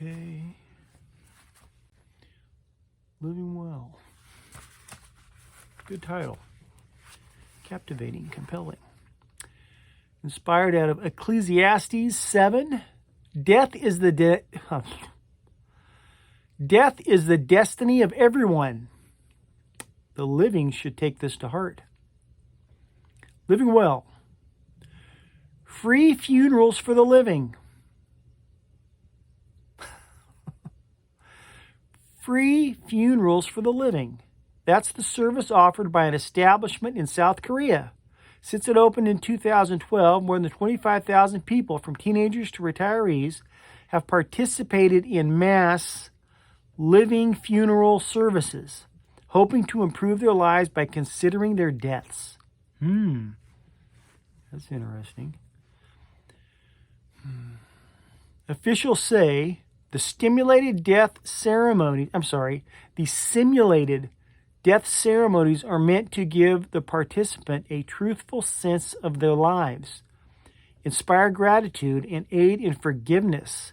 Okay. Living Well. Good title. Captivating, compelling. Inspired out of Ecclesiastes 7. Death is the destiny of everyone. The living should take this to heart. Living well. Free funerals for the living. Free funerals for the living. That's the service offered by an establishment in South Korea. Since it opened in 2012, more than 25,000 people, from teenagers to retirees, have participated in mass living funeral services, hoping to improve their lives by considering their deaths. That's interesting. Officials say the simulated death ceremonies are meant to give the participant a truthful sense of their lives, inspire gratitude, and aid in forgiveness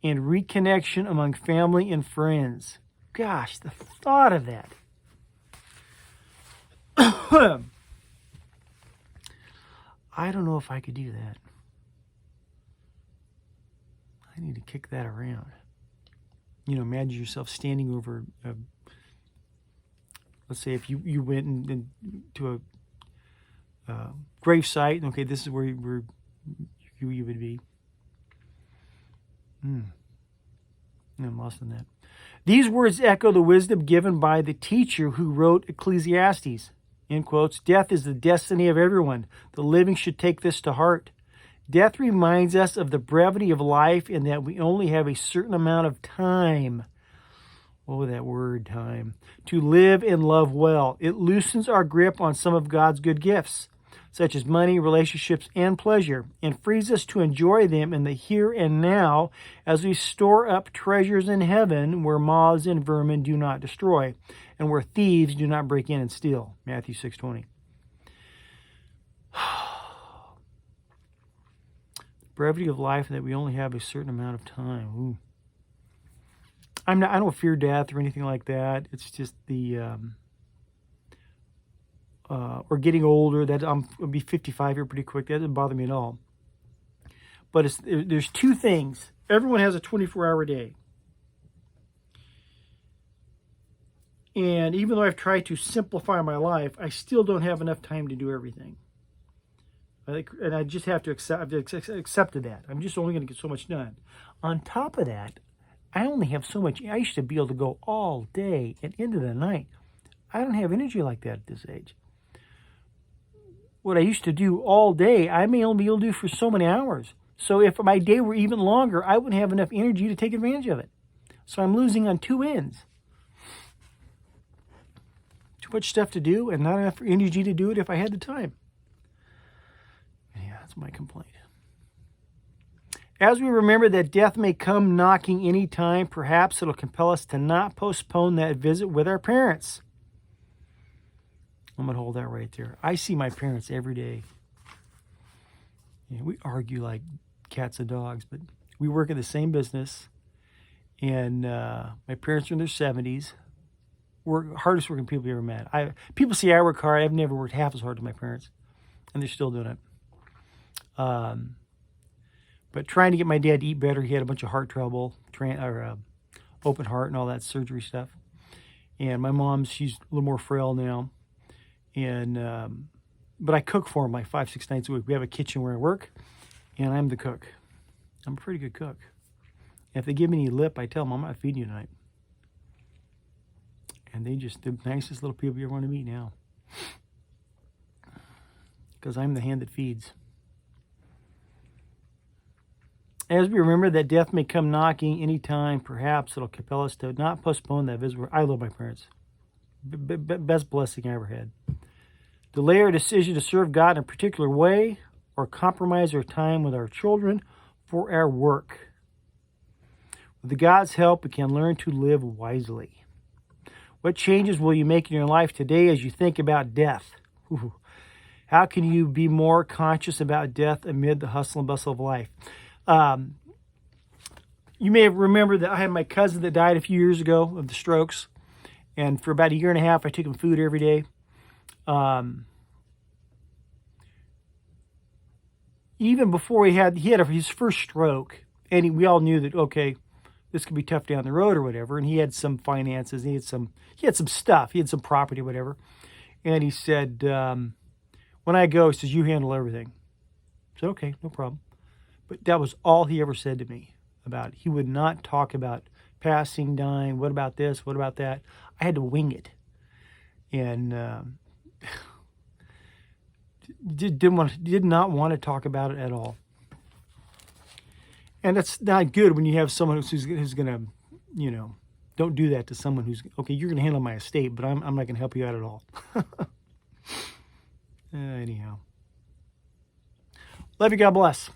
and reconnection among family and friends. Gosh, the thought of that. I don't know if I could do that. I need to kick that around. Imagine yourself standing over, let's say if you went to a grave site, okay, this is where you would be. I'm lost on that. These words echo the wisdom given by the teacher who wrote Ecclesiastes. In quotes, death is the destiny of everyone. The living should take this to heart. Death reminds us of the brevity of life and that we only have a certain amount of time. Oh, that word, time. To live and love well. It loosens our grip on some of God's good gifts, such as money, relationships, and pleasure, and frees us to enjoy them in the here and now as we store up treasures in heaven where moths and vermin do not destroy, and where thieves do not break in and steal. Matthew 6:20. Brevity of life, and that we only have a certain amount of time. Ooh. I don't fear death or anything like that. It's just or getting older. That I'll be 55 here pretty quick. That doesn't bother me at all. But there's two things. Everyone has a 24-hour day. And even though I've tried to simplify my life, I still don't have enough time to do everything. And I just have to accept that. I'm just only going to get so much done. On top of that, I only have so much. I used to be able to go all day and into the night. I don't have energy like that at this age. What I used to do all day, I may only be able to do for so many hours. So if my day were even longer, I wouldn't have enough energy to take advantage of it. So I'm losing on two ends. Too much stuff to do and not enough energy to do it if I had the time. Yeah, that's my complaint. As we remember that death may come knocking any time, perhaps it'll compel us to not postpone that visit with our parents. I'm going to hold that right there. I see my parents every day. Yeah, we argue like cats and dogs, but we work in the same business. And my parents are in their 70s. We're hardest working people you ever met. People see I work hard. I've never worked half as hard as my parents. And they're still doing it. But trying to get my dad to eat better, he had a bunch of heart trouble, open heart and all that surgery stuff. And my mom, she's a little more frail now. And but I cook for him like 5-6 nights a week. We have a kitchen where I work, and I'm the cook. I'm a pretty good cook. If they give me any lip, I tell them I'm not feeding you tonight. And they're the nicest little people you ever want to meet now. Because I'm the hand that feeds. As we remember that death may come knocking any time, perhaps it'll compel us to not postpone that visit. I love my parents. Best blessing I ever had. Delay our decision to serve God in a particular way or compromise our time with our children for our work. With God's help, we can learn to live wisely. What changes will you make in your life today as you think about death? Ooh. How can you be more conscious about death amid the hustle and bustle of life? You may have remembered that I had my cousin that died a few years ago of the strokes. And for about a year and a half, I took him food every day. Even before he had his first stroke, and we all knew that, okay, this could be tough down the road or whatever. And he had some finances, he had some stuff, he had some property, whatever. And he said, when I go, he says, you handle everything. I said, okay, no problem. But that was all he ever said to me about it. He would not talk about passing, dying, what about this, what about that. I had to wing it. And did not want to talk about it at all. And that's not good when you have someone who's going to, you know, don't do that to someone who's, okay, you're going to handle my estate, but I'm not going to help you out at all. Anyhow. Love you. God bless.